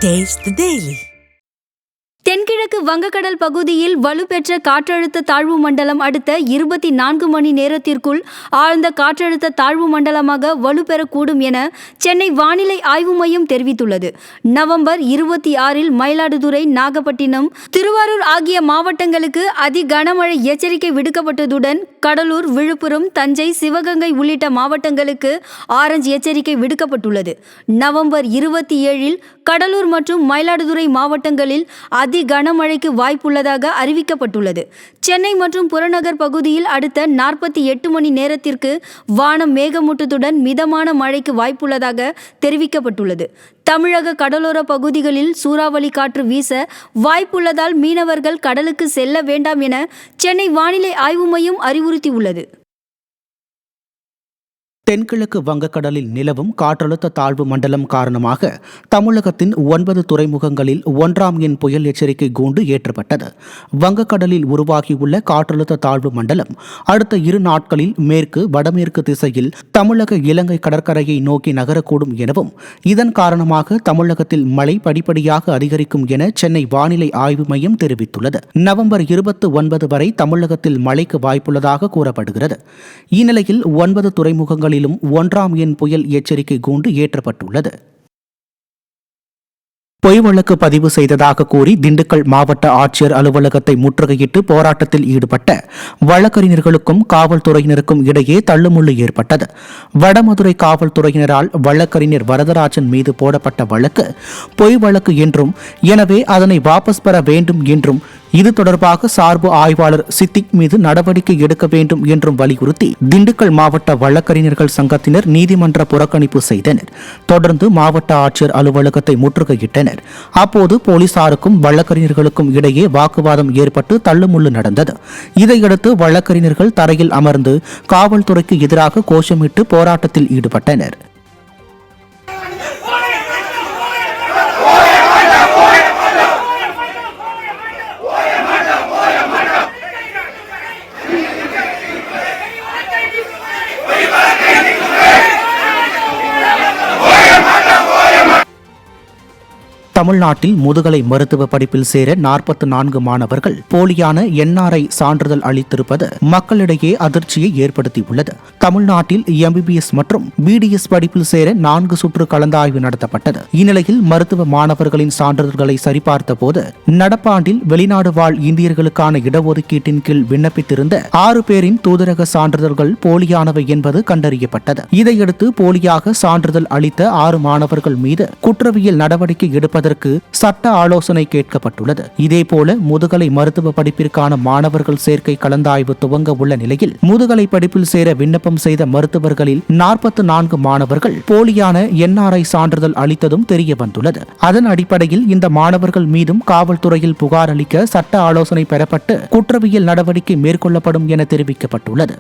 Taste the Daily. தென்கிழக்கு வங்கக்கடல் பகுதியில் வலுப்பெற்ற காற்றழுத்த தாழ்வு மண்டலம் அடுத்த 24 மணி நேரத்திற்குள் ஆழ்ந்த காற்றழுத்த தாழ்வு மண்டலமாக வலுப்பெறக்கூடும் என சென்னை வானிலை ஆய்வு மையம் தெரிவித்துள்ளது. நவம்பர் 26 மயிலாடுதுறை, நாகப்பட்டினம், திருவாரூர் ஆகிய மாவட்டங்களுக்கு அதி கனமழை எச்சரிக்கை விடுக்கப்பட்டதுடன் கடலூர், விழுப்புரம், தஞ்சை, சிவகங்கை உள்ளிட்ட மாவட்டங்களுக்கு ஆரஞ்சு எச்சரிக்கை விடுக்கப்பட்டுள்ளது. நவம்பர் 27 கடலூர் மற்றும் மயிலாடுதுறை மாவட்டங்களில் அதி கனமழைக்கு வாய்ப்புள்ளதாக அறிவிக்கப்பட்டுள்ளது. சென்னை மற்றும் புறநகர் பகுதியில் அடுத்த 48 மணி நேரத்திற்கு வானம் மேகமூட்டத்துடன் மிதமான மழைக்கு வாய்ப்புள்ளதாக தெரிவிக்கப்பட்டுள்ளது. தமிழக கடலோர பகுதிகளில் சூறாவளி காற்று வீச வாய்ப்புள்ளதால் மீனவர்கள் கடலுக்கு செல்ல வேண்டாம் என சென்னை வானிலை ஆய்வு மையம் அறிவுறுத்தியுள்ளது. தென்கிழக்கு வங்கக்கடலில் நிலவும் காற்றழுத்த தாழ்வு மண்டலம் காரணமாக தமிழகத்தின் 9 துறைமுகங்களில் 1ஆம் எண் புயல் எச்சரிக்கை கூண்டு ஏற்றப்பட்டது. வங்கக்கடலில் உருவாகியுள்ள காற்றழுத்த தாழ்வு மண்டலம் அடுத்த 2 நாட்களில் மேற்கு, வடமேற்கு திசையில் தமிழக, இலங்கை கடற்கரையை நோக்கி நகரக்கூடும் எனவும் இதன் காரணமாக தமிழகத்தில் மழை படிப்படியாக அதிகரிக்கும் என சென்னை வானிலை ஆய்வு மையம் தெரிவித்துள்ளது. நவம்பர் 29 வரை தமிழகத்தில் மழைக்கு வாய்ப்புள்ளதாக கூறப்படுகிறது. இந்நிலையில் 9 துறைமுகங்களில் 1ஆம் எண் புயல் எச்சரிக்கை கூண்டு ஏற்றப்பட்டுள்ளது. பொய் வழக்கு பதிவு செய்ததாக கூறி திண்டுக்கல் மாவட்ட ஆட்சியர் அலுவலகத்தை முற்றுகையிட்டு போராட்டத்தில் ஈடுபட்ட வழக்கறிஞர்களுக்கும் காவல்துறையினருக்கும் இடையே தள்ளுமுள்ளு ஏற்பட்டது. வடமதுரை காவல்துறையினரால் வழக்கறிஞர் வரதராஜன் மீது போடப்பட்ட வழக்கு பொய் வழக்கு என்றும், எனவே அதனை வாபஸ் பெற வேண்டும் என்றும், இது தொடர்பாக சார்பு ஆய்வாளர் சித்திக் மீது நடவடிக்கை எடுக்க வேண்டும் என்றும் வலியுறுத்தி திண்டுக்கல் மாவட்ட வழக்கறிஞர்கள் சங்கத்தினர் நீதிமன்ற புறக்கணிப்பு செய்தனர். தொடர்ந்து மாவட்ட ஆட்சியர் அலுவலகத்தை முற்றுகையிட்டனர். அப்போது போலீசாருக்கும் வழக்கறிஞர்களுக்கும் இடையே வாக்குவாதம் ஏற்பட்டு தள்ளுமுள்ளு நடந்தது. இதையடுத்து வழக்கறிஞர்கள் தரையில் அமர்ந்து காவல்துறைக்கு எதிராக கோஷமிட்டு போராட்டத்தில் ஈடுபட்டனர். தமிழ்நாட்டில் முதுகலை மருத்துவ படிப்பில் சேர 44 மாணவர்கள் போலியான NRI சான்றிதழ் அளித்திருப்பது மக்களிடையே அதிர்ச்சியை ஏற்படுத்தியுள்ளது. தமிழ்நாட்டில் MBBS மற்றும் BDS படிப்பில் சேர 4 சுற்று கலந்தாய்வு நடத்தப்பட்டது. இந்நிலையில் மருத்துவ மாணவர்களின் சான்றிதழ்களை சரிபார்த்த போது நடப்பாண்டில் வெளிநாடு வாழ் இந்தியர்களுக்கான இடஒதுக்கீட்டின் கீழ் விண்ணப்பித்திருந்த 6 பேரின் தூதரக சான்றிதழ்கள் போலியானவை என்பது கண்டறியப்பட்டது. இதையடுத்து போலியாக சான்றிதழ் அளித்த 6 மாணவர்கள் மீது குற்றவியல் நடவடிக்கை எடுப்பதற்கு சட்ட ஆலோசனை கேட்கப்பட்டுள்ளது. இதேபோல முதுகலை மருத்துவ படிப்பிற்கான மாணவர்கள் சேர்க்கை கலந்தாய்வு துவங்க உள்ள நிலையில் முதுகலை படிப்பில் சேர விண்ணப்பம் செய்த மருத்துவர்களில் 44 மாணவர்கள் போலியான NRI சான்றிதழ் அளித்ததும் தெரிய வந்துள்ளது. அதன் அடிப்படையில் இந்த மாணவர்கள் மீதும் காவல்துறையில் புகார் அளிக்க சட்ட ஆலோசனை பெறப்பட்டு குற்றவியல் நடவடிக்கை மேற்கொள்ளப்படும் என தெரிவிக்கப்பட்டுள்ளது.